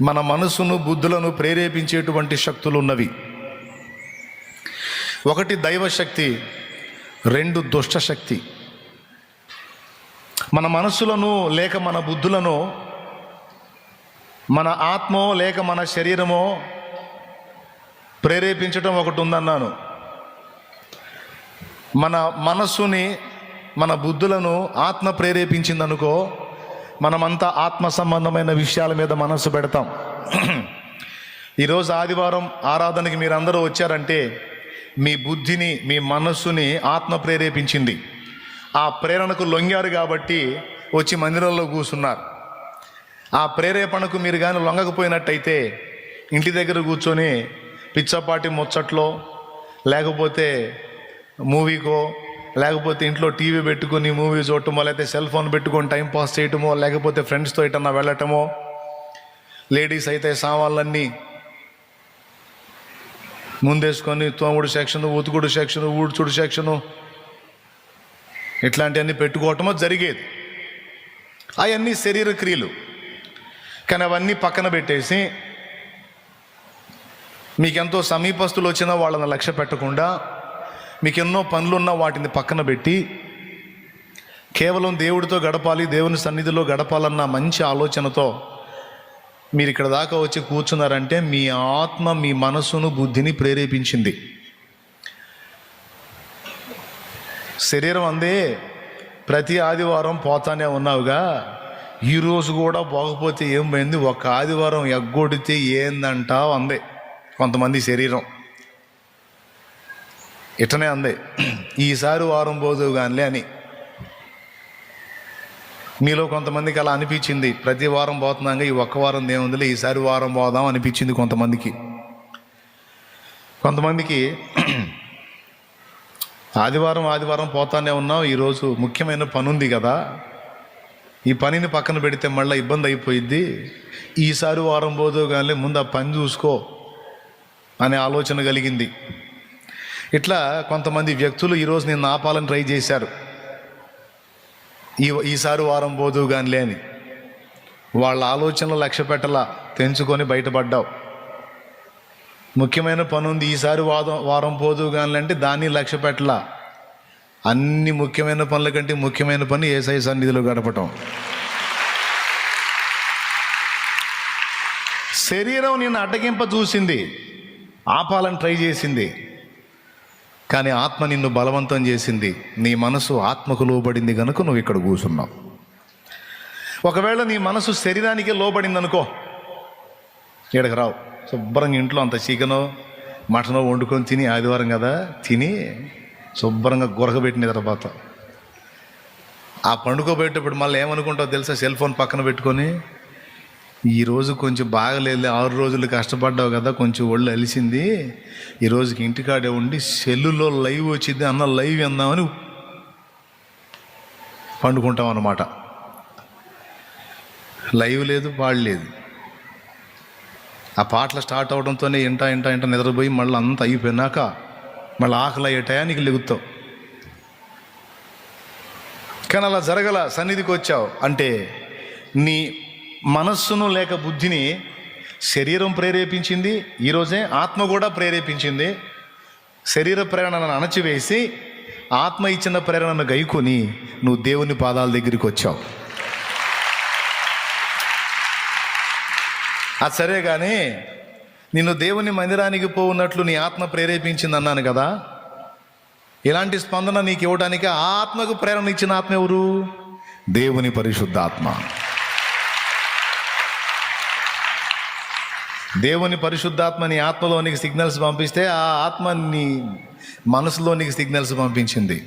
మన మనసును బుద్ధులను ప్రేరేపించేటువంటి శక్తులు ఉన్నవి. ఒకటి దైవశక్తి, రెండు దుష్టశక్తి. మన మనస్సులను లేక మన బుద్ధులను మన ఆత్మో లేక మన శరీరమో ప్రేరేపించటం ఒకటి ఉందన్నాను. మన మనస్సుని మన బుద్ధులను ఆత్మ ప్రేరేపించిందనుకో, మనమంతా ఆత్మ సంబంధమైన విషయాల మీద మనస్సు పెడతాం. ఈరోజు ఆదివారం ఆరాధనకి మీరందరూ వచ్చారంటే మీ బుద్ధిని మీ మనస్సుని ఆత్మ ప్రేరేపించింది. ఆ ప్రేరణకు లొంగారు కాబట్టి వచ్చి మందిరంలో కూర్చున్నారు. ఆ ప్రేరేపణకు మీరు కానీ లొంగకపోయినట్టయితే ఇంటి దగ్గర కూర్చొని పిచ్చపాటి ముచ్చట్లో, లేకపోతే మూవీకో, లేకపోతే ఇంట్లో టీవీ పెట్టుకుని మూవీ చూడటమో, లేకపోతే సెల్ ఫోన్ పెట్టుకొని టైం పాస్ చేయటమో, లేకపోతే ఫ్రెండ్స్తో ఎటన్నా వెళ్ళటమో, లేడీస్ అయితే సామాన్లన్నీ ముందేసుకొని తోముడు సెక్షను, ఉతుకుడు సెక్షను, ఊడ్చుడు సెక్షను ఇట్లాంటివన్నీ పెట్టుకోవటమో జరిగేది. అవన్నీ శరీర క్రియలు. కానీ అవన్నీ పక్కన పెట్టేసి మీకెంతో సమీపస్తులు వచ్చినా వాళ్ళని లక్ష్య పెట్టకుండా, మీకెన్నో పనులున్నా వాటిని పక్కన పెట్టి కేవలం దేవుడితో గడపాలి, దేవుని సన్నిధిలో గడపాలన్న మంచి ఆలోచనతో మీరు ఇక్కడ దాకా వచ్చి కూర్చున్నారంటే మీ ఆత్మ మీ మనసును బుద్ధిని ప్రేరేపించింది. శరీరం అందే ప్రతి ఆదివారం పోతానే ఉన్నావుగా, ఈరోజు కూడా పోకపోతే ఏం పోయింది, ఒక ఆదివారం ఎగ్గొడితే ఏందంటావు అందే కొంతమంది శరీరం. ఇటనే అందే ఈసారి వారం పోదు కానిలే అని. మీలో కొంతమందికి అలా అనిపించింది, ప్రతి వారం పోతున్నాగా ఈ ఒక్క వారం దేవుందిలే ఈసారి వారం పోదాం అనిపించింది కొంతమందికి. కొంతమందికి ఆదివారం పోతానే ఉన్నాం, ఈరోజు ముఖ్యమైన పని ఉంది కదా, ఈ పనిని పక్కన పెడితే మళ్ళీ ఇబ్బంది అయిపోయిద్ది, ఈసారి వారం పోదు కానీ ముందు ఆ పని చూసుకో అనే ఆలోచన కలిగింది. ఇట్లా కొంతమంది వ్యక్తులు ఈరోజు నేను ఆపాలని ట్రై చేశారు, ఈసారి వారం పోదు కానిలే అని. వాళ్ళ ఆలోచనలు లక్ష్య పెట్టలా, తెంచుకొని బయటపడ్డావు. ముఖ్యమైన పని ఉంది, ఈసారి వారం పోదు కానిలే అంటే దాన్ని లక్ష్య పెట్టలా. అన్ని ముఖ్యమైన పనుల కంటే ముఖ్యమైన పని యేసయ్య సన్నిధిలో గడపటం. శరీరం నిన్ను అడ్డగింప చూసింది, ఆపాలని ట్రై చేసింది, కానీ ఆత్మ నిన్ను బలవంతం చేసింది. నీ మనసు ఆత్మకు లోబడింది కనుక నువ్వు ఇక్కడ కూర్చున్నావు. ఒకవేళ నీ మనసు శరీరానికే లోబడింది అనుకో, ఇక్కడికి రావు. శుభ్రంగా ఇంట్లో అంత చికెనో మటనో వండుకొని తిని, ఆదివారం కదా తిని శుభ్రంగా గురకబెట్టి నిద్రపోతావు. ఆ పండుకోబెట్టేటప్పుడు మళ్ళీ ఏమనుకుంటావు తెలుసా, సెల్ ఫోన్ పక్కన పెట్టుకొని ఈరోజు కొంచెం బాగలేదు, 6 రోజులు కష్టపడ్డావు కదా, కొంచెం ఒళ్ళు అలిసింది, ఈరోజుకి ఇంటికాడే ఉండి సెల్లులో లైవ్ వచ్చింది అన్న లైవ్ విందామని పండుకుంటాం అన్నమాట. లైవ్ లేదు, పాడలేదు. ఆ పాటలు స్టార్ట్ అవడంతోనే ఇంట నిద్రపోయి మళ్ళీ అంతా అయిపోయినాక మళ్ళీ ఆకలి అయ్యే టయానికి లెగుతావు. కానీ అలా జరగల. సన్నిధికి వచ్చావు అంటే నీ మనస్సును లేక బుద్ధిని శరీరం ప్రేరేపించింది, ఈరోజే ఆత్మ కూడా ప్రేరేపించింది. శరీర ప్రేరణను అణచివేసి ఆత్మ ఇచ్చిన ప్రేరణను గైకొని నువ్వు దేవుని పాదాల దగ్గరికి వచ్చావు. అది సరే, కానీ నిన్ను దేవుని మందిరానికి పోవున్నట్లు నీ ఆత్మ ప్రేరేపించింది అన్నాను కదా. ఇలాంటి స్పందన నీకు ఇవ్వడానికి ఆ ఆత్మకు ప్రేరణ ఇచ్చిన ఆత్మ ఎవరు? దేవుని పరిశుద్ధాత్మ. దేవుని పరిశుద్ధాత్మ నీ ఆత్మలోనికి సిగ్నల్స్ పంపిస్తే ఆ ఆత్మ నీ మనసులోనికి సిగ్నల్స్ పంపించింది.